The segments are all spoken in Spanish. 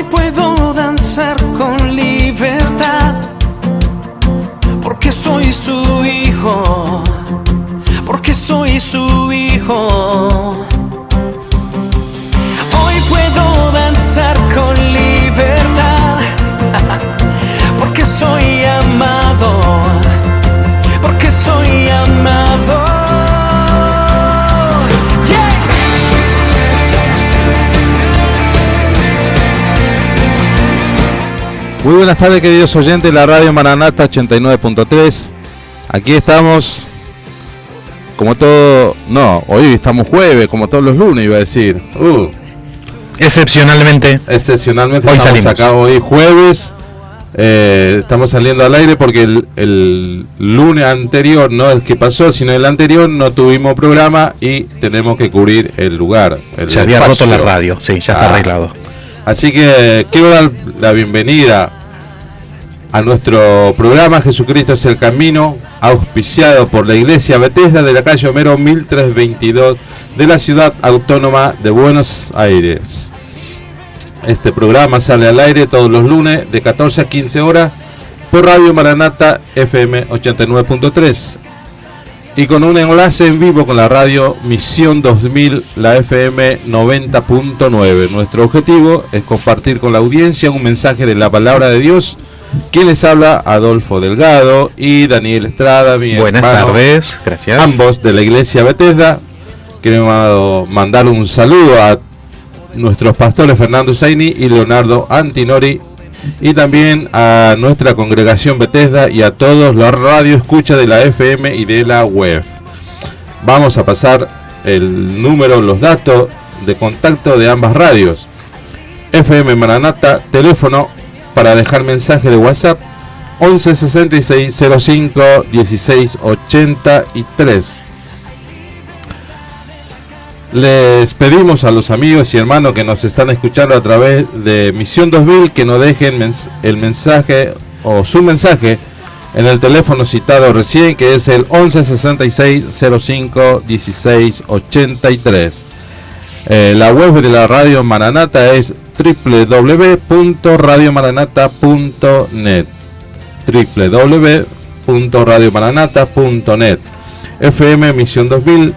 Hoy puedo danzar con libertad, porque soy su hijo, porque soy su hijo. Hoy puedo danzar con libertad, porque soy amado, porque soy amado. Yeah. Muy buenas tardes, queridos oyentes de la Radio Maranata 89.3. Aquí estamos, como todo... No, hoy estamos jueves, como todos los lunes iba a decir. Excepcionalmente hoy estamos salimos acá, hoy jueves. Estamos saliendo al aire porque el lunes anterior, no el que pasó, sino el anterior, no tuvimos programa y tenemos que cubrir el lugar. Se había roto la radio, sí, ya está arreglado. Así que quiero dar la bienvenida a nuestro programa Jesucristo es el Camino, auspiciado por la Iglesia Bethesda de la calle Homero 1322 de la Ciudad Autónoma de Buenos Aires. Este programa sale al aire todos los lunes de 14 a 15 horas por Radio Maranata FM 89.3 y con un enlace en vivo con la radio Misión 2000, la FM 90.9. Nuestro objetivo es compartir con la audiencia un mensaje de la palabra de Dios. Quien les habla, Adolfo Delgado y Daniel Estrada, mi Buenas hermano, tardes, gracias. Ambos de la Iglesia Bethesda. Queremos mandar un saludo a nuestros pastores Fernando Zaini y Leonardo Antinori, y también a nuestra congregación Bethesda y a todos los radioescuchas de la FM y de la web. Vamos a pasar el número, los datos de contacto de ambas radios. FM Maranata, teléfono para dejar mensaje de WhatsApp 11 66 05 16 83. Les pedimos a los amigos y hermanos que nos están escuchando a través de Misión 2000 que nos dejen el mensaje o su mensaje en el teléfono citado recién, que es el 11 66 05 16 83. La web de la Radio Maranata es www.radiomaranata.net, www.radiomaranata.net. FM Misión 2000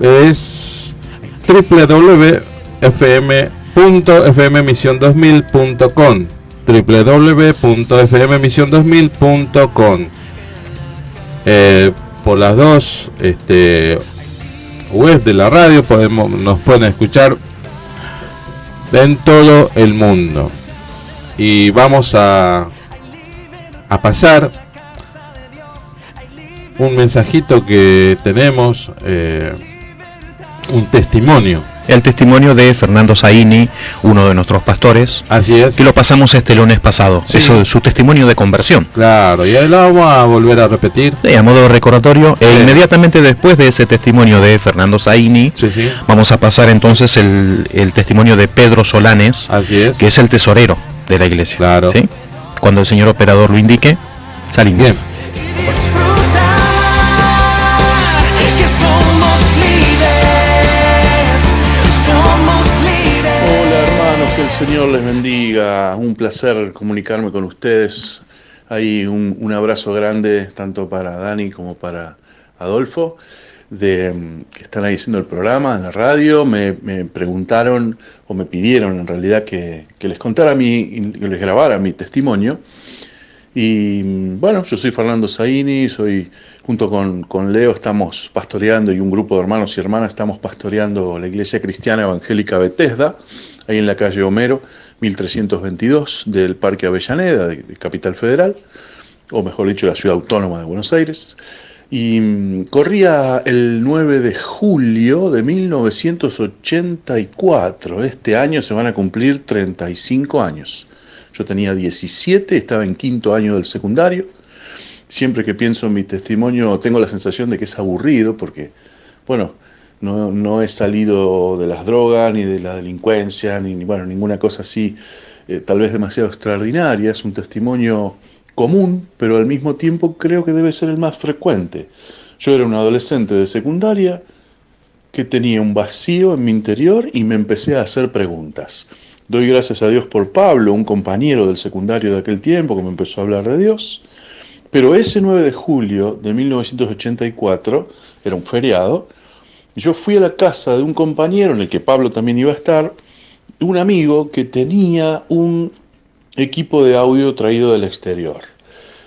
es www.fmmission2000.com, www.fmmission2000.com. Por las dos web de la radio nos pueden escuchar en todo el mundo. Y vamos a pasar un mensajito que tenemos, un testimonio. El testimonio de Fernando Zaini, uno de nuestros pastores. Así es. Que lo pasamos este lunes pasado. Sí. Eso es su testimonio de conversión. Claro, y ahí lo vamos a volver a repetir. Sí, a modo recordatorio. Sí. Inmediatamente después de ese testimonio de Fernando Zaini, Sí. vamos a pasar entonces el testimonio de Pedro Solanes, Así es. que es el tesorero de la iglesia. Claro. ¿Sí? Cuando el señor operador lo indique, salimos. Bien. Que el Señor les bendiga, un placer comunicarme con ustedes. Hay un abrazo grande tanto para Dani como para Adolfo, que están ahí haciendo el programa en la radio. Me preguntaron, o me pidieron en realidad, que les contara que les grabara mi testimonio. Y bueno, yo soy Fernando Zaini, junto con Leo estamos pastoreando, y un grupo de hermanos y hermanas estamos pastoreando la Iglesia Cristiana Evangélica Bethesda, ahí en la calle Homero 1322 del Parque Avellaneda, de Capital Federal, o mejor dicho, la Ciudad Autónoma de Buenos Aires. Y corría el 9 de julio de 1984. Este año se van a cumplir 35 años. Yo tenía 17, estaba en quinto año del secundario. Siempre que pienso en mi testimonio tengo la sensación de que es aburrido porque, bueno, no he salido de las drogas, ni de la delincuencia, ni ninguna cosa así, tal vez demasiado extraordinaria. Es un testimonio común, pero al mismo tiempo creo que debe ser el más frecuente. Yo era un adolescente de secundaria que tenía un vacío en mi interior y me empecé a hacer preguntas. Doy gracias a Dios por Pablo, un compañero del secundario de aquel tiempo que me empezó a hablar de Dios. Pero ese 9 de julio de 1984, era un feriado, yo fui a la casa de un compañero en el que Pablo también iba a estar, un amigo que tenía un equipo de audio traído del exterior.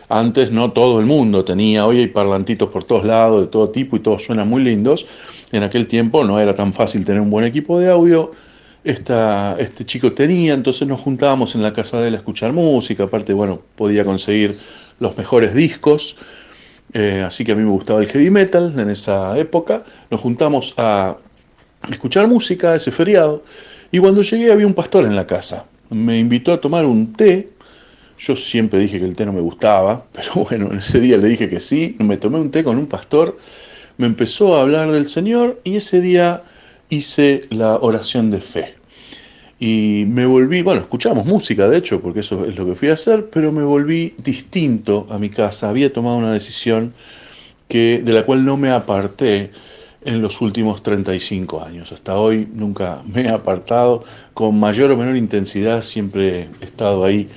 Antes no todo el mundo tenía, hoy hay parlantitos por todos lados, de todo tipo, y todos suenan muy lindos. En aquel tiempo no era tan fácil tener un buen equipo de audio. Este chico tenía, entonces nos juntábamos en la casa de él a escuchar música. Aparte, bueno, podía conseguir los mejores discos, así que a mí me gustaba el heavy metal en esa época. Nos juntamos a escuchar música ese feriado, y cuando llegué había un pastor en la casa. Me invitó a tomar un té. Yo siempre dije que el té no me gustaba, pero bueno, en ese día le dije que sí. Me tomé un té con un pastor, me empezó a hablar del Señor, y ese día hice la oración de fe. Y me volví, bueno, escuchamos música de hecho, porque eso es lo que fui a hacer, pero me volví distinto a mi casa. Había tomado una decisión de la cual no me aparté en los últimos 35 años. Hasta hoy nunca me he apartado, con mayor o menor intensidad siempre he estado ahí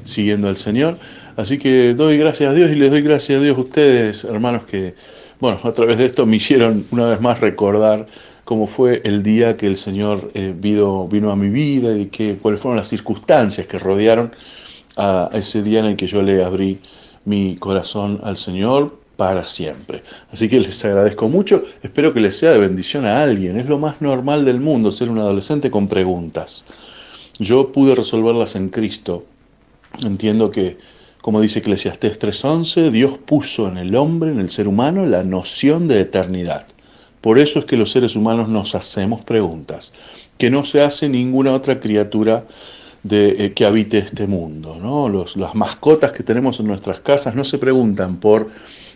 siguiendo al Señor. Así que doy gracias a Dios, y les doy gracias a Dios a ustedes, hermanos, que, bueno, a través de esto me hicieron una vez más recordar cómo fue el día que el Señor vino a mi vida, y cuáles fueron las circunstancias que rodearon a ese día en el que yo le abrí mi corazón al Señor para siempre. Así que les agradezco mucho, espero que les sea de bendición a alguien. Es lo más normal del mundo ser un adolescente con preguntas. Yo pude resolverlas en Cristo. Entiendo que, como dice Eclesiastés 3:11, Dios puso en el hombre, en el ser humano, la noción de eternidad. Por eso es que los seres humanos nos hacemos preguntas, que no se hace ninguna otra criatura que habite este mundo, ¿no? Las mascotas que tenemos en nuestras casas no se preguntan por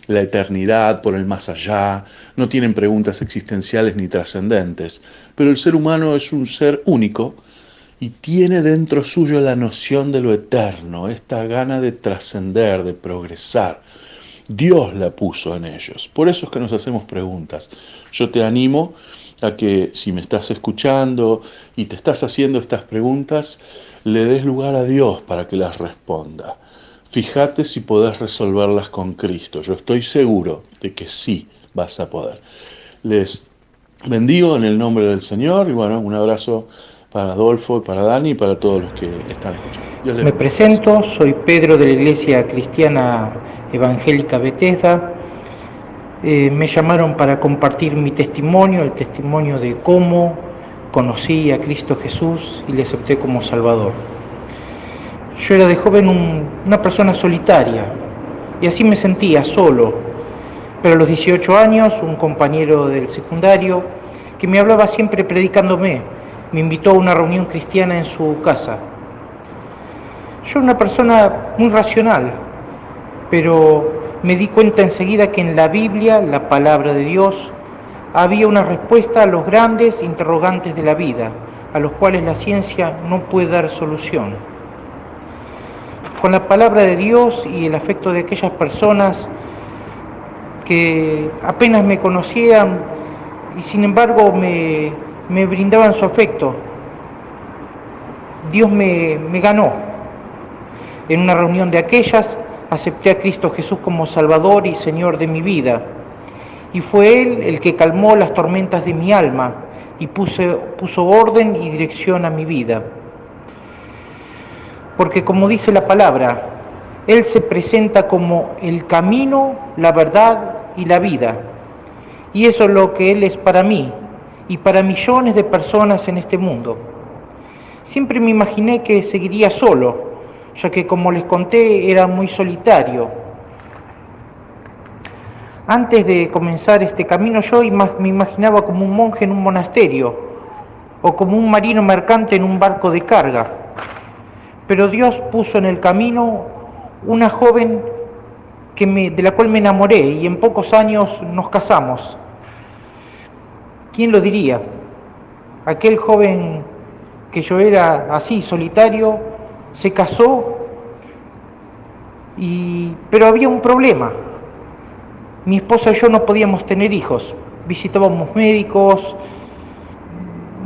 la eternidad, por el más allá, no tienen preguntas existenciales ni trascendentes. Pero el ser humano es un ser único, y tiene dentro suyo la noción de lo eterno, esta gana de trascender, de progresar. Dios la puso en ellos. Por eso es que nos hacemos preguntas. Yo te animo a que, si me estás escuchando y te estás haciendo estas preguntas, le des lugar a Dios para que las responda. Fíjate si podés resolverlas con Cristo. Yo estoy seguro de que sí vas a poder. Les bendigo en el nombre del Señor, y bueno, un abrazo para Adolfo, para Dani y para todos los que están escuchando. Me presento, soy Pedro de la Iglesia Cristiana Evangélica Bethesda. Me llamaron para compartir mi testimonio, el testimonio de cómo conocí a Cristo Jesús y le acepté como Salvador. Yo era de joven una persona solitaria, y así me sentía, solo. Pero a los 18 años, un compañero del secundario, que me hablaba siempre predicándome, me invitó a una reunión cristiana en su casa. Yo era una persona muy racional, pero me di cuenta enseguida que en la Biblia, la palabra de Dios, había una respuesta a los grandes interrogantes de la vida, a los cuales la ciencia no puede dar solución. Con la palabra de Dios y el afecto de aquellas personas que apenas me conocían y sin embargo me brindaban su afecto, Dios me ganó. En una reunión de aquellas, acepté a Cristo Jesús como Salvador y Señor de mi vida. Y fue Él el que calmó las tormentas de mi alma y puso orden y dirección a mi vida. Porque como dice la palabra, Él se presenta como el camino, la verdad y la vida. Y eso es lo que Él es para mí y para millones de personas en este mundo. Siempre me imaginé que seguiría solo, ya que, como les conté, era muy solitario. Antes de comenzar este camino, yo me imaginaba como un monje en un monasterio o como un marino mercante en un barco de carga. Pero Dios puso en el camino una joven de la cual me enamoré, y en pocos años nos casamos. ¿Quién lo diría? Aquel joven que yo era así, solitario, se casó, pero había un problema. Mi esposa y yo no podíamos tener hijos. Visitábamos médicos,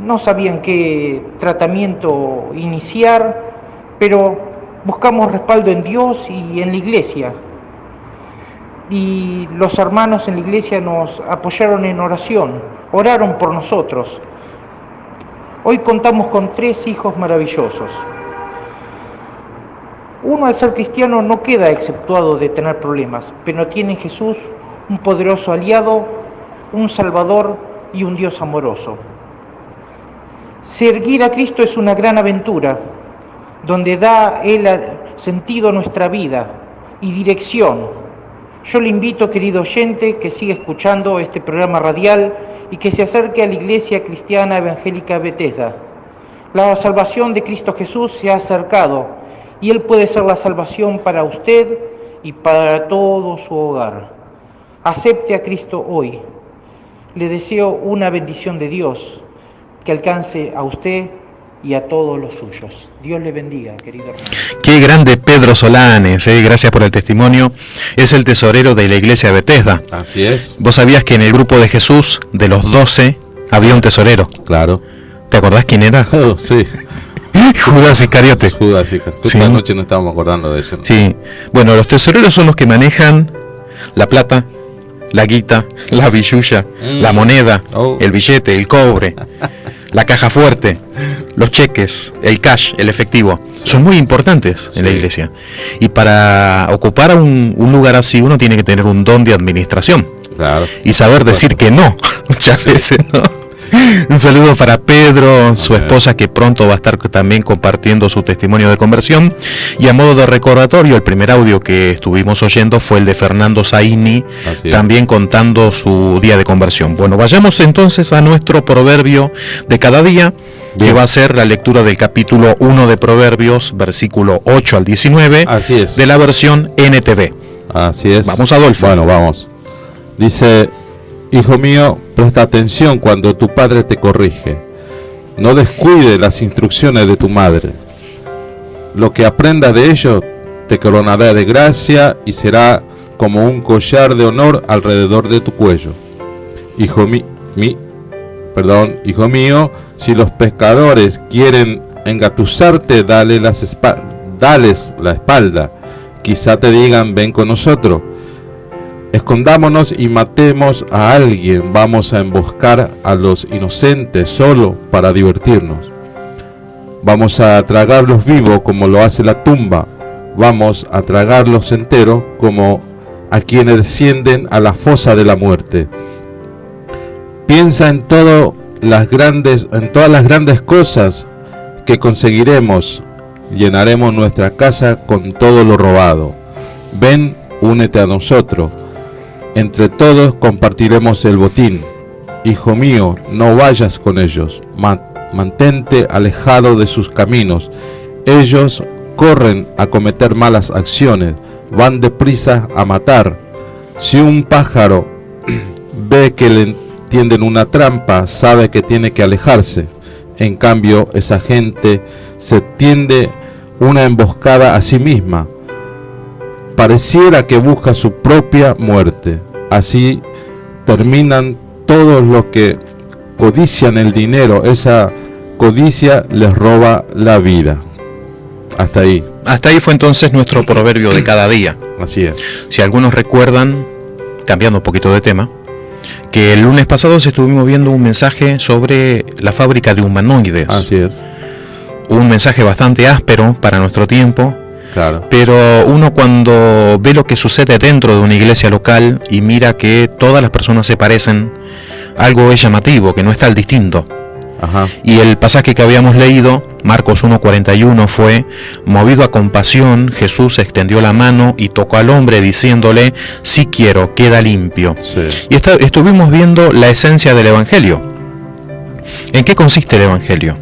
no sabían qué tratamiento iniciar, pero buscamos respaldo en Dios y en la iglesia. Y los hermanos en la iglesia nos apoyaron en oración, oraron por nosotros. Hoy contamos con 3 hijos maravillosos. Uno, al ser cristiano, no queda exceptuado de tener problemas, pero tiene en Jesús un poderoso aliado, un Salvador y un Dios amoroso. Seguir a Cristo es una gran aventura, donde da Él sentido a nuestra vida y dirección. Yo le invito, querido oyente, que siga escuchando este programa radial y que se acerque a la Iglesia Cristiana Evangélica Bethesda. La salvación de Cristo Jesús se ha acercado y Él puede ser la salvación para usted y para todo su hogar. Acepte a Cristo hoy. Le deseo una bendición de Dios que alcance a usted y a todos los suyos. Dios le bendiga, querido hermano. Qué grande Pedro Solanes, gracias por el testimonio. Es el tesorero de la iglesia Bethesda. Así es. ¿Vos sabías que en el grupo de Jesús, de los 12, había un tesorero? Claro. ¿Te acordás quién era? Oh, sí. Judas Iscariote. Judas Iscariote. Sí. Esta noche no estábamos acordando de eso, ¿no? Sí. Bueno, los tesoreros son los que manejan la plata, la guita, la billulla, la moneda, el billete, el cobre, la caja fuerte, los cheques, el cash, el efectivo. Son muy importantes en la iglesia. Y para ocupar un lugar así, uno tiene que tener un don de administración. Claro. Y saber decir que no, muchas veces, ¿no? Un saludo para Pedro, su esposa, que pronto va a estar también compartiendo su testimonio de conversión. Y a modo de recordatorio, el primer audio que estuvimos oyendo fue el de Fernando Zaini, también contando su día de conversión. Bueno, vayamos entonces a nuestro proverbio de cada día, que va a ser la lectura del capítulo 1 de Proverbios, versículo 8 al 19, así es, de la versión NTV. Así es. Vamos, Adolfo. Bueno, vamos. Dice: hijo mío, presta atención cuando tu padre te corrige. No descuide las instrucciones de tu madre. Lo que aprendas de ello te coronará de gracia y será como un collar de honor alrededor de tu cuello. Hijo mío, si los pescadores quieren engatusarte, dales la espalda. Quizá te digan: ven con nosotros. Escondámonos y matemos a alguien. Vamos a emboscar a los inocentes solo para divertirnos. Vamos a tragarlos vivos como lo hace la tumba. Vamos a tragarlos enteros como a quienes descienden a la fosa de la muerte. Piensa en todas las grandes cosas que conseguiremos. Llenaremos nuestra casa con todo lo robado. Ven, únete a nosotros. Entre todos compartiremos el botín. Hijo mío, no vayas con ellos. Mantente alejado de sus caminos. Ellos corren a cometer malas acciones. Van deprisa a matar. Si un pájaro ve que le tienden una trampa, sabe que tiene que alejarse. En cambio, esa gente se tiende una emboscada a sí misma. Pareciera que busca su propia muerte. Así terminan todos los que codician el dinero. Esa codicia les roba la vida. Hasta ahí. Hasta ahí fue entonces nuestro proverbio de cada día. Así es. Si algunos recuerdan, cambiando un poquito de tema, que el lunes pasado estuvimos viendo un mensaje sobre la fábrica de humanoides. Así es. Un mensaje bastante áspero para nuestro tiempo. Claro. Pero uno, cuando ve lo que sucede dentro de una iglesia local y mira que todas las personas se parecen, algo es llamativo, que no está el distinto. Ajá. Y el pasaje que habíamos leído, Marcos 1:41, fue: movido a compasión, Jesús extendió la mano y tocó al hombre diciéndole: sí quiero, queda limpio. Sí. Y estuvimos viendo la esencia del Evangelio. ¿En qué consiste el Evangelio?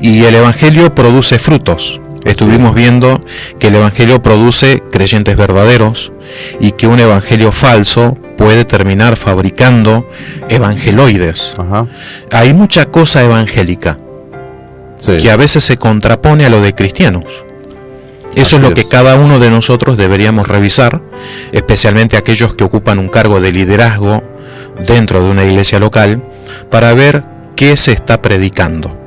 Y el Evangelio produce frutos. Estuvimos viendo que el Evangelio produce creyentes verdaderos y que un evangelio falso puede terminar fabricando evangeloides. Ajá. Hay mucha cosa evangélica que a veces se contrapone a lo de cristianos. Eso es lo que cada uno de nosotros deberíamos revisar, especialmente aquellos que ocupan un cargo de liderazgo dentro de una iglesia local, para ver qué se está predicando,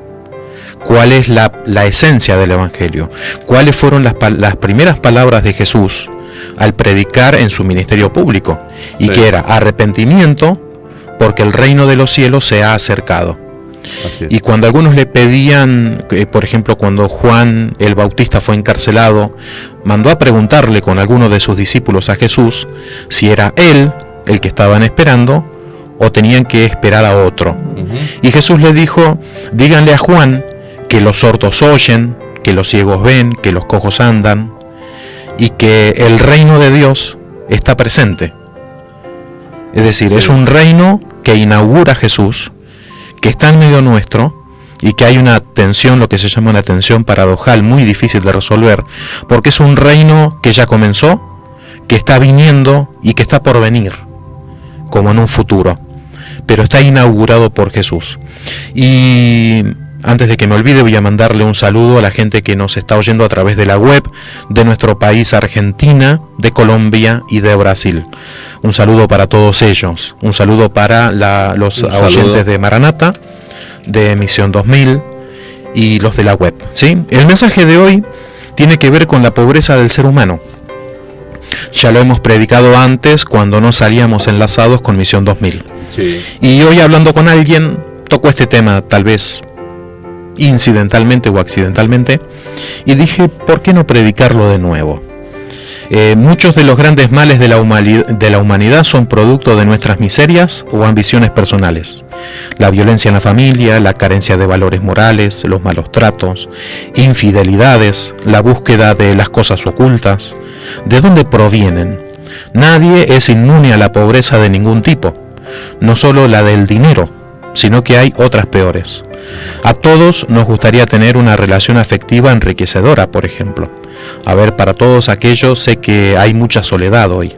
cuál es la esencia del Evangelio, cuáles fueron las primeras palabras de Jesús al predicar en su ministerio público, y que era arrepentimiento porque el reino de los cielos se ha acercado. Y cuando algunos le pedían, por ejemplo, cuando Juan el Bautista fue encarcelado, mandó a preguntarle con algunos de sus discípulos a Jesús si era él el que estaban esperando o tenían que esperar a otro. Y Jesús le dijo: díganle a Juan que los sordos oyen, que los ciegos ven, que los cojos andan, y que el reino de Dios está presente. Es decir, es un reino que inaugura Jesús, que está en medio nuestro, y que hay una tensión, lo que se llama una tensión paradojal, muy difícil de resolver, porque es un reino que ya comenzó, que está viniendo y que está por venir, como en un futuro, pero está inaugurado por Jesús. Y antes de que me olvide, voy a mandarle un saludo a la gente que nos está oyendo a través de la web de nuestro país, Argentina, de Colombia y de Brasil. Un saludo para todos ellos. Un saludo para los oyentes de Maranata, de Misión 2000 y los de la web, ¿sí? El mensaje de hoy tiene que ver con la pobreza del ser humano. Ya lo hemos predicado antes cuando no salíamos enlazados con Misión 2000. Sí. Y hoy, hablando con alguien, tocó este tema, tal vez incidentalmente o accidentalmente, y dije, ¿por qué no predicarlo de nuevo? Muchos de los grandes males de la humanidad son producto de nuestras miserias o ambiciones personales. La violencia en la familia, la carencia de valores morales, los malos tratos, infidelidades, la búsqueda de las cosas ocultas. ¿De dónde provienen? Nadie es inmune a la pobreza de ningún tipo, no solo la del dinero, sino que hay otras peores. A todos nos gustaría tener una relación afectiva enriquecedora, por ejemplo. A ver, para todos aquellos, sé que hay mucha soledad hoy.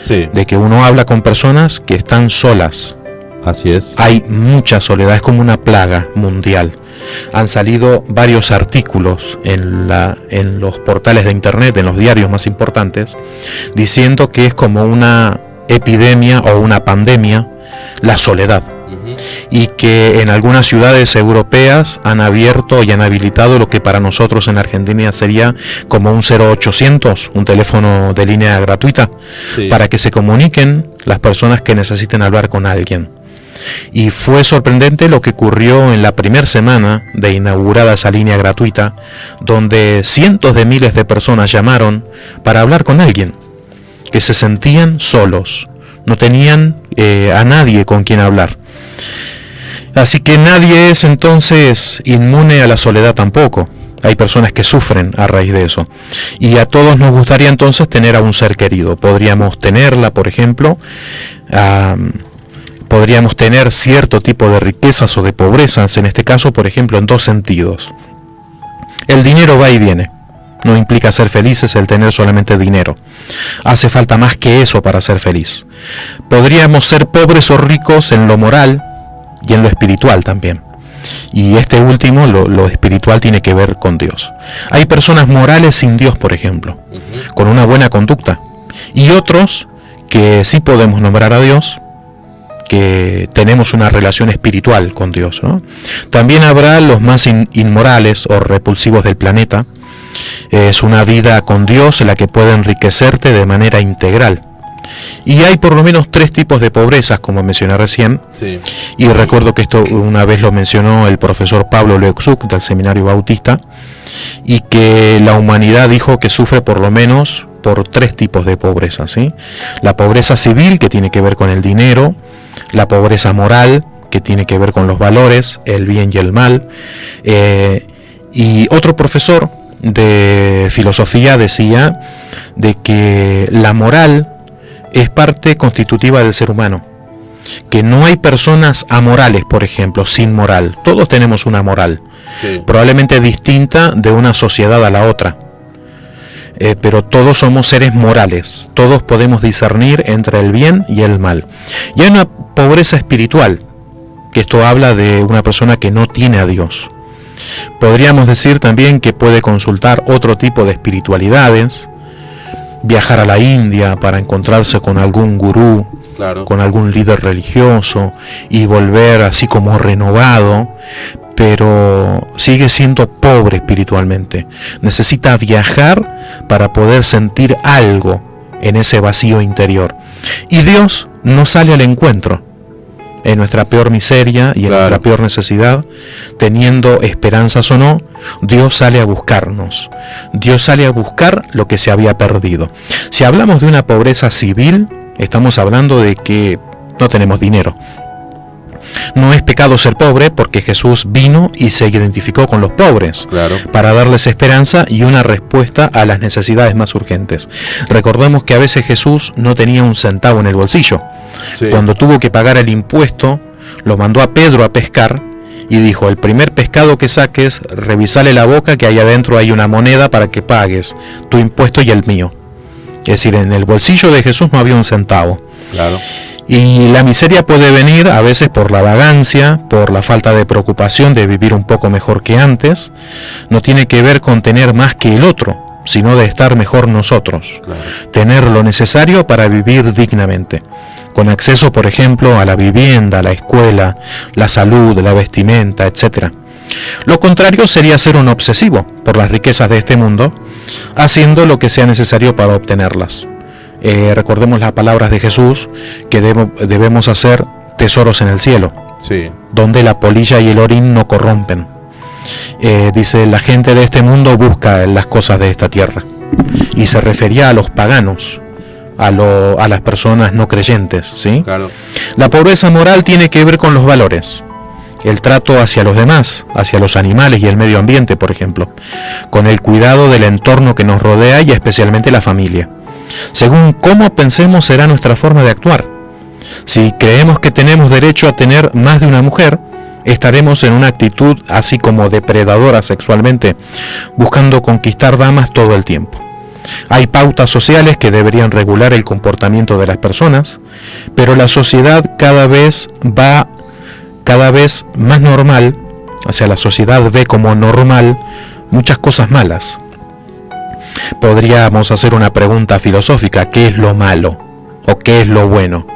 Sí. De que uno habla con personas que están solas. Así es. Hay mucha soledad, es como una plaga mundial. Han salido varios artículos en los portales de internet, en los diarios más importantes, diciendo que es como una epidemia o una pandemia, la soledad. Y que en algunas ciudades europeas han abierto y han habilitado lo que para nosotros en Argentina sería como un 0800, un teléfono de línea gratuita, para que se comuniquen las personas que necesiten hablar con alguien. Y fue sorprendente lo que ocurrió en la primera semana de inaugurada esa línea gratuita, donde cientos de miles de personas llamaron para hablar con alguien, que se sentían solos, no tenían a nadie con quien hablar. Así que nadie es entonces inmune a la soledad tampoco. Hay personas que sufren a raíz de eso. Y a todos nos gustaría entonces tener a un ser querido. Podríamos tenerla, por ejemplo, podríamos tener cierto tipo de riquezas o de pobrezas, en este caso, por ejemplo, en dos sentidos. El dinero va y viene. No implica ser felices el tener solamente dinero. Hace falta más que eso para ser feliz. Podríamos ser pobres o ricos en lo moral y en lo espiritual también. Y este último, lo espiritual, tiene que ver con Dios. Hay personas morales sin Dios, por ejemplo, con una buena conducta. Y otros que sí podemos nombrar a Dios, que tenemos una relación espiritual con Dios, ¿no? También habrá los más inmorales o repulsivos del planeta. Es una vida con Dios la que puede enriquecerte de manera integral. Y hay por lo menos tres tipos de pobrezas, como mencioné recién. Sí. Y recuerdo que esto una vez lo mencionó el profesor Pablo Leuxuk del Seminario Bautista, y que la humanidad dijo que sufre por lo menos por tres tipos de pobreza, ¿sí? La pobreza civil, que tiene que ver con el dinero; la pobreza moral, que tiene que ver con los valores, el bien y el mal. Y otro profesor de filosofía decía de que la moral es parte constitutiva del ser humano, que no hay personas amorales, por ejemplo, sin moral. Todos tenemos una moral, probablemente distinta de una sociedad a la otra, pero todos somos seres morales, todos podemos discernir entre el bien y el mal. Y hay una pobreza espiritual, que esto habla de una persona que no tiene a Dios. Podríamos decir también que puede consultar otro tipo de espiritualidades, viajar a la India para encontrarse con algún gurú Claro. con algún líder religioso y volver así como renovado, pero sigue siendo pobre espiritualmente. Necesita viajar para poder sentir algo en ese vacío interior. Y Dios no sale al encuentro en nuestra peor miseria y en nuestra peor necesidad, teniendo esperanzas o no. Dios sale a buscarnos. Dios sale a buscar lo que se había perdido. Si hablamos de una pobreza civil, estamos hablando de que no tenemos dinero. No es pecado ser pobre, porque Jesús vino y se identificó con los pobres, Claro. para darles esperanza y una respuesta a las necesidades más urgentes. Recordemos que a veces Jesús no tenía un centavo en el bolsillo. Sí. Cuando tuvo que pagar el impuesto, lo mandó a Pedro a pescar y dijo: el primer pescado que saques, revisale la boca, que ahí adentro hay una moneda para que pagues tu impuesto y el mío. Es decir, en el bolsillo de Jesús no había un centavo. Claro. Y la miseria puede venir a veces por la vagancia, por la falta de preocupación de vivir un poco mejor que antes. No tiene que ver con tener más que el otro, sino de estar mejor nosotros. Claro. Tener lo necesario para vivir dignamente, con acceso, por ejemplo, a la vivienda, a la escuela, la salud, la vestimenta, etc. Lo contrario sería ser un obsesivo por las riquezas de este mundo, haciendo lo que sea necesario para obtenerlas. Recordemos las palabras de Jesús, que debemos hacer tesoros en el cielo, Sí. donde la polilla y el orín no corrompen. Dice: la gente de este mundo busca las cosas de esta tierra, y se refería a los paganos, a las personas no creyentes, ¿sí? Claro. La pobreza moral tiene que ver con los valores, el trato hacia los demás, hacia los animales y el medio ambiente, por ejemplo, con el cuidado del entorno que nos rodea y especialmente la familia. Según cómo pensemos será nuestra forma de actuar. Si creemos que tenemos derecho a tener más de una mujer, estaremos en una actitud así como depredadora sexualmente, buscando conquistar damas todo el tiempo. Hay pautas sociales que deberían regular el comportamiento de las personas, pero la sociedad cada vez más normal, o sea, la sociedad ve como normal muchas cosas malas. Podríamos hacer una pregunta filosófica: ¿qué es lo malo? ¿O qué es lo bueno?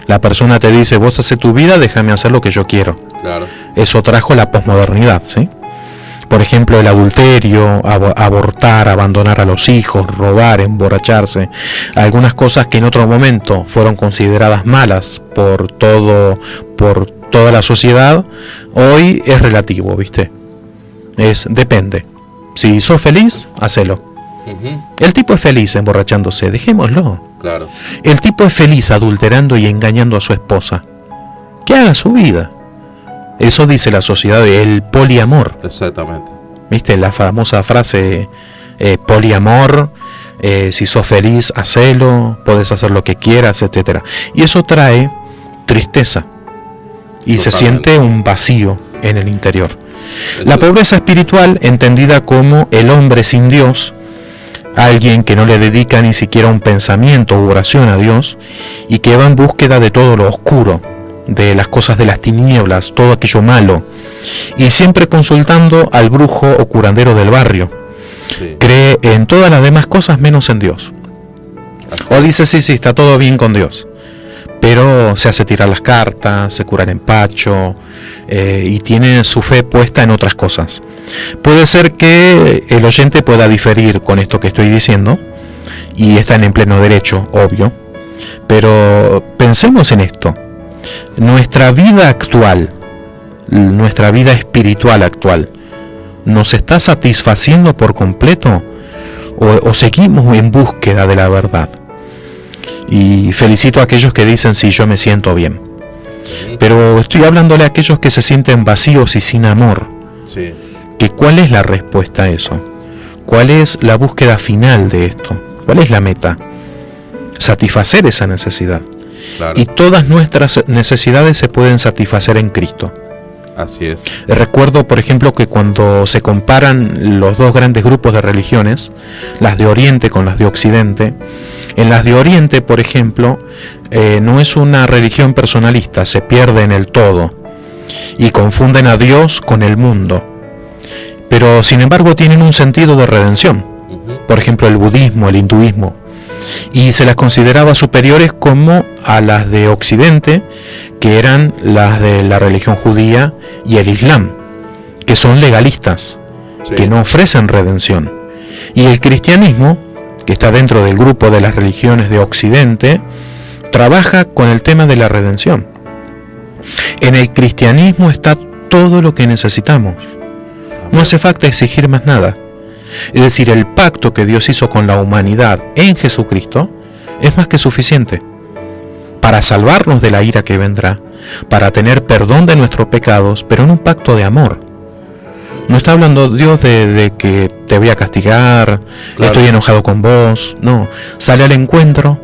La persona te dice: vos haces tu vida, déjame hacer lo que yo quiero. Claro. Eso trajo la posmodernidad, ¿sí? Por ejemplo, el adulterio, abortar, abandonar a los hijos, robar, emborracharse, algunas cosas que en otro momento fueron consideradas malas por toda la sociedad, hoy es relativo, ¿viste? Depende. Si sos feliz, hacelo. Ujú. El tipo es feliz emborrachándose, dejémoslo. Claro. El tipo es feliz adulterando y engañando a su esposa, que haga su vida. Eso dice la sociedad del poliamor. Exactamente. ¿Viste? La famosa frase, poliamor, si sos feliz, hacelo, podés hacer lo que quieras, etc. Y eso trae tristeza y se siente un vacío en el interior. La pobreza espiritual, entendida como el hombre sin Dios, alguien que no le dedica ni siquiera un pensamiento u oración a Dios y que va en búsqueda de todo lo oscuro, de las cosas de las tinieblas, todo aquello malo, y siempre consultando al brujo o curandero del barrio. Sí. Cree en todas las demás cosas menos en Dios. Así O es. dice: sí, está todo bien con Dios, pero se hace tirar las cartas, se cura el empacho, y tiene su fe puesta en otras cosas. Puede ser que el oyente pueda diferir con esto que estoy diciendo, y están en pleno derecho, obvio, pero pensemos en esto. Nuestra vida actual, nuestra vida espiritual actual, ¿nos está satisfaciendo por completo o seguimos en búsqueda de la verdad? Y felicito a aquellos que dicen: sí, yo me siento bien. Pero estoy hablándole a aquellos que se sienten vacíos y sin amor. Sí. Que ¿cuál es la respuesta a eso? ¿Cuál es la búsqueda final de esto? ¿Cuál es la meta? Satisfacer esa necesidad. Claro. Y todas nuestras necesidades se pueden satisfacer en Cristo. Así es. Recuerdo, por ejemplo, que cuando se comparan los dos grandes grupos de religiones, las de Oriente con las de Occidente, en las de Oriente, por ejemplo, no es una religión personalista, se pierde en el todo y confunden a Dios con el mundo, pero sin embargo tienen un sentido de redención. Ujú. Por ejemplo, el budismo, el hinduismo, y se las consideraba superiores como a las de Occidente, que eran las de la religión judía y el Islam, que son legalistas, Sí. que no ofrecen redención. Y el cristianismo, que está dentro del grupo de las religiones de Occidente, trabaja con el tema de la redención. En el cristianismo está todo lo que necesitamos. No hace falta exigir más nada. Es decir, el pacto que Dios hizo con la humanidad en Jesucristo es más que suficiente para salvarnos de la ira que vendrá, para tener perdón de nuestros pecados, pero en un pacto de amor. No está hablando Dios de que te voy a castigar, Claro. estoy enojado con vos. No, sale al encuentro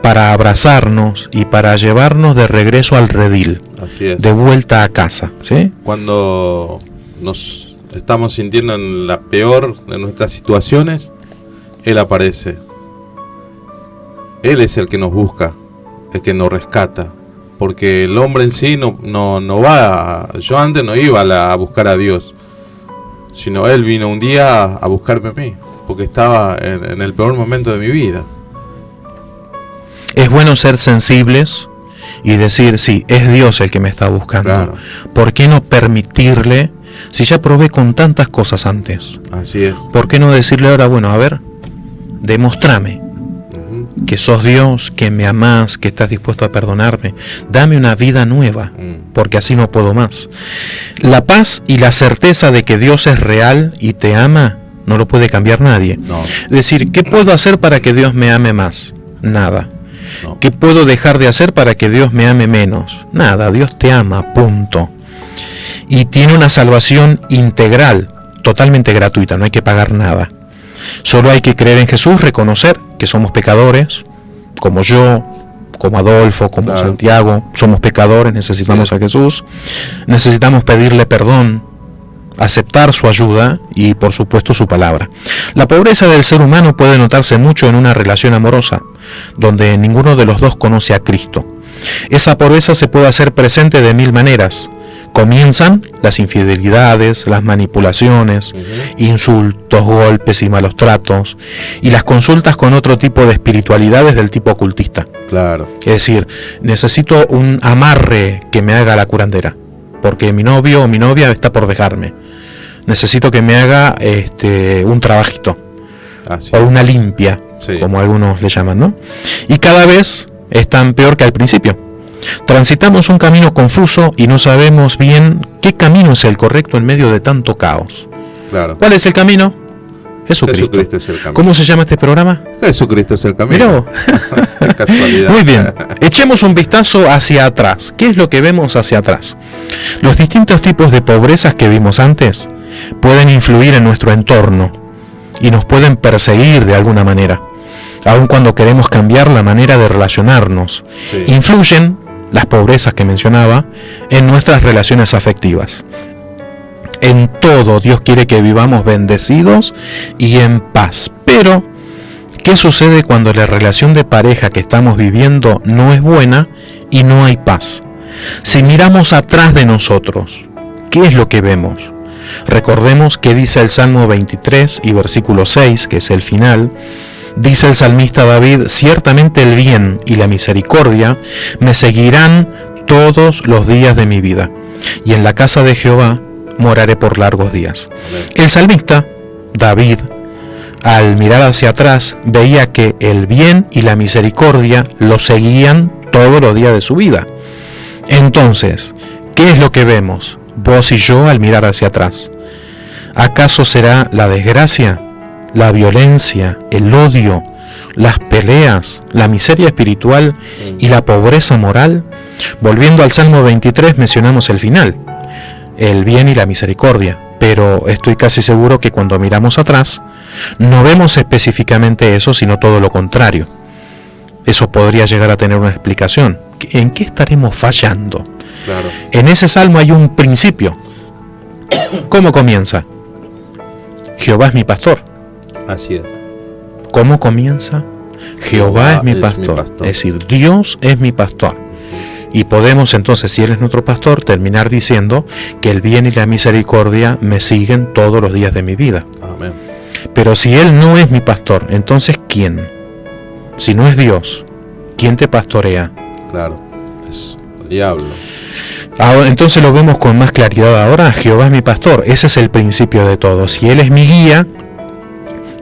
para abrazarnos y para llevarnos de regreso al redil, Así es. de vuelta a casa, ¿sí? Cuando nos estamos sintiendo en la peor de nuestras situaciones, Él aparece. Él es el que nos busca, el que nos rescata. Porque el hombre en sí no va. Yo antes no iba a buscar a Dios, sino Él vino un día a buscarme a mí, porque estaba en el peor momento de mi vida. Es bueno ser sensibles y decir, sí, es Dios el que me está buscando. Claro. ¿Por qué no permitirle, si ya probé con tantas cosas antes, Así es. por qué no decirle ahora, bueno, a ver, demostrame Ujú. que sos Dios, que me amás, que estás dispuesto a perdonarme? Dame una vida nueva, porque así no puedo más. La paz y la certeza de que Dios es real y te ama, no lo puede cambiar nadie. No, Es decir, ¿qué puedo hacer para que Dios me ame más? Nada. no. ¿Qué puedo dejar de hacer para que Dios me ame menos? Nada, Dios te ama, punto. Y tiene una salvación integral, totalmente gratuita, no hay que pagar nada. Solo hay que creer en Jesús, reconocer que somos pecadores, como yo, como Adolfo, como Claro. Santiago, somos pecadores, necesitamos Sí. a Jesús, necesitamos pedirle perdón, aceptar su ayuda y por supuesto su palabra. La pobreza del ser humano puede notarse mucho en una relación amorosa, donde ninguno de los dos conoce a Cristo. Esa pobreza se puede hacer presente de mil maneras. Comienzan las infidelidades, las manipulaciones, Ujú. insultos, golpes y malos tratos, y las consultas con otro tipo de espiritualidades del tipo ocultista. Claro. Es decir, necesito un amarre que me haga la curandera, porque mi novio o mi novia está por dejarme. Necesito que me haga un trabajito, Así o es. una limpia, Sí. como algunos le llaman, ¿no? Y cada vez es tan peor que al principio. Transitamos un camino confuso y no sabemos bien qué camino es el correcto en medio de tanto caos. Claro. ¿Cuál es el camino? Jesucristo. Jesucristo es el camino. ¿Cómo se llama este programa? Jesucristo es el camino. Mirá vos. Qué casualidad. Muy bien, echemos un vistazo hacia atrás. ¿Qué es lo que vemos hacia atrás? Los distintos tipos de pobrezas que vimos antes pueden influir en nuestro entorno y nos pueden perseguir de alguna manera, aun cuando queremos cambiar la manera de relacionarnos. Sí. Influyen las pobrezas que mencionaba en nuestras relaciones afectivas. En todo Dios quiere que vivamos bendecidos y en paz. Pero, ¿qué sucede cuando la relación de pareja que estamos viviendo no es buena y no hay paz? Si miramos atrás de nosotros, ¿qué es lo que vemos? Recordemos que dice el Salmo 23 y versículo 6, que es el final. Dice el salmista David, ciertamente el bien y la misericordia me seguirán todos los días de mi vida, y en la casa de Jehová moraré por largos días. Amén. El salmista, David, al mirar hacia atrás, veía que el bien y la misericordia lo seguían todos los días de su vida. Entonces, ¿qué es lo que vemos, vos y yo, al mirar hacia atrás? ¿Acaso será la desgracia, la violencia, el odio, las peleas, la miseria espiritual y la pobreza moral? Volviendo al Salmo 23, mencionamos el final, el bien y la misericordia, pero estoy casi seguro que cuando miramos atrás, no vemos específicamente eso, sino todo lo contrario. Eso podría llegar a tener una explicación. ¿En qué estaremos fallando? Claro. En ese salmo hay un principio. ¿Cómo comienza? Jehová es mi pastor. Así es. ¿Cómo comienza? Jehová es mi pastor. Es decir, Dios es mi pastor. Y podemos entonces, si Él es nuestro pastor, terminar diciendo que el bien y la misericordia me siguen todos los días de mi vida. Amén. Pero si Él no es mi pastor, entonces ¿quién? si no es Dios, ¿quién te pastorea? Claro, es el diablo. Ahora, entonces lo vemos con más claridad ahora. Jehová es mi pastor, ese es el principio de todo. Si Él es mi guía,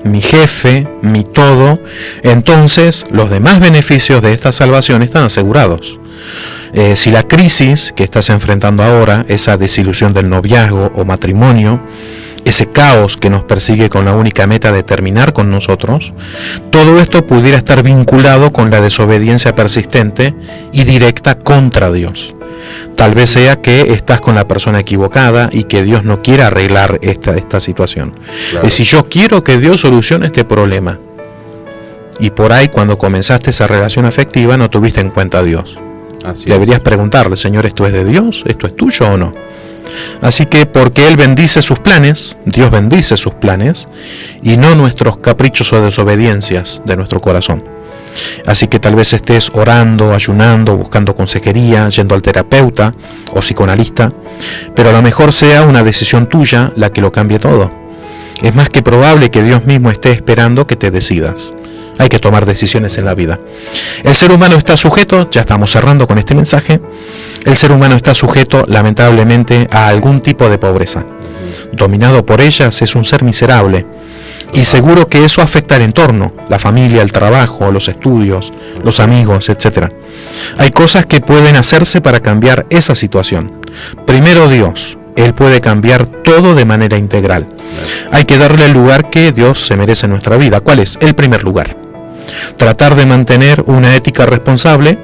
mi jefe, mi todo, entonces los demás beneficios de esta salvación están asegurados. Si la crisis que estás enfrentando ahora, esa desilusión del noviazgo o matrimonio, ese caos que nos persigue con la única meta de terminar con nosotros, todo esto pudiera estar vinculado con la desobediencia persistente y directa contra Dios. Tal vez sea que estás con la persona equivocada y que Dios no quiere arreglar esta situación. Claro. Y si yo quiero que Dios solucione este problema, y por ahí cuando comenzaste esa relación afectiva no tuviste en cuenta a Dios. Deberías preguntarle, Señor, ¿esto es de Dios? ¿Esto es tuyo o no? Así que porque Él bendice sus planes, Dios bendice sus planes, y no nuestros caprichos o desobediencias de nuestro corazón. Así que tal vez estés orando, ayunando, buscando consejería, yendo al terapeuta o psicoanalista, pero a lo mejor sea una decisión tuya la que lo cambie todo. Es más que probable que Dios mismo esté esperando que te decidas. Hay que tomar decisiones en la vida. El ser humano está sujeto, ya estamos cerrando con este mensaje, el ser humano está sujeto lamentablemente a algún tipo de pobreza. Dominado por ellas es un ser miserable. Y seguro que eso afecta al entorno, la familia, el trabajo, los estudios, los amigos, etc. Hay cosas que pueden hacerse para cambiar esa situación. Primero Dios, Él puede cambiar todo de manera integral. Hay que darle el lugar que Dios se merece en nuestra vida. ¿Cuál es? El primer lugar. Tratar de mantener una ética responsable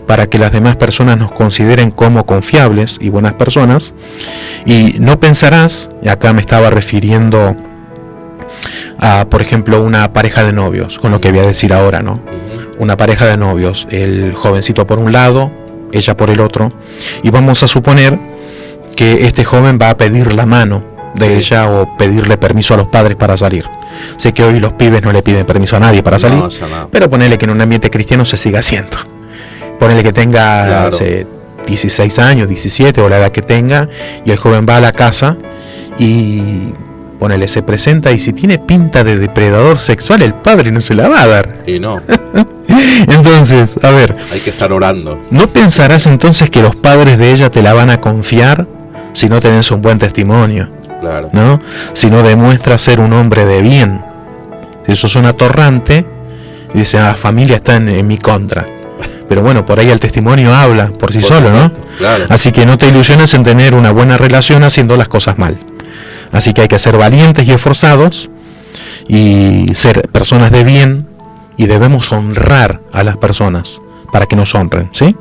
para que las demás personas nos consideren como confiables y buenas personas. Y no pensarás, y acá me estaba refiriendo a, por ejemplo, una pareja de novios, con lo que voy a decir ahora, ¿no? Una pareja de novios, el jovencito por un lado, ella por el otro, y vamos a suponer que este joven va a pedir la mano de ella o pedirle permiso a los padres para salir. Sé que hoy los pibes no le piden permiso a nadie para salir, pero ponele que en un ambiente cristiano se siga haciendo. Ponele que tenga 16 años, 17 o la edad que tenga, y el joven va a la casa y ponele, se presenta, y si tiene pinta de depredador sexual, el padre no se la va a dar. Y no. Entonces, a ver, hay que estar orando. ¿No pensarás entonces que los padres de ella te la van a confiar si no tenés un buen testimonio? Claro. ¿No? Si no demuestras ser un hombre de bien. Si sos un atorrante, y dice, la familia está en mi contra. Pero bueno, por ahí el testimonio habla por sí solo, ¿no? Claro. Así que no te ilusiones en tener una buena relación haciendo las cosas mal. Así que hay que ser valientes y esforzados y ser personas de bien, y debemos honrar a las personas para que nos honren, ¿sí?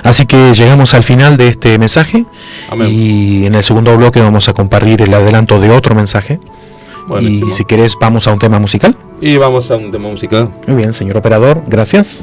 Así que llegamos al final de este mensaje. Amén. Y en el segundo bloque vamos a compartir el adelanto de otro mensaje. Buenísimo. Y si querés vamos a un tema musical. Y vamos a un tema musical. Muy bien, señor operador, gracias.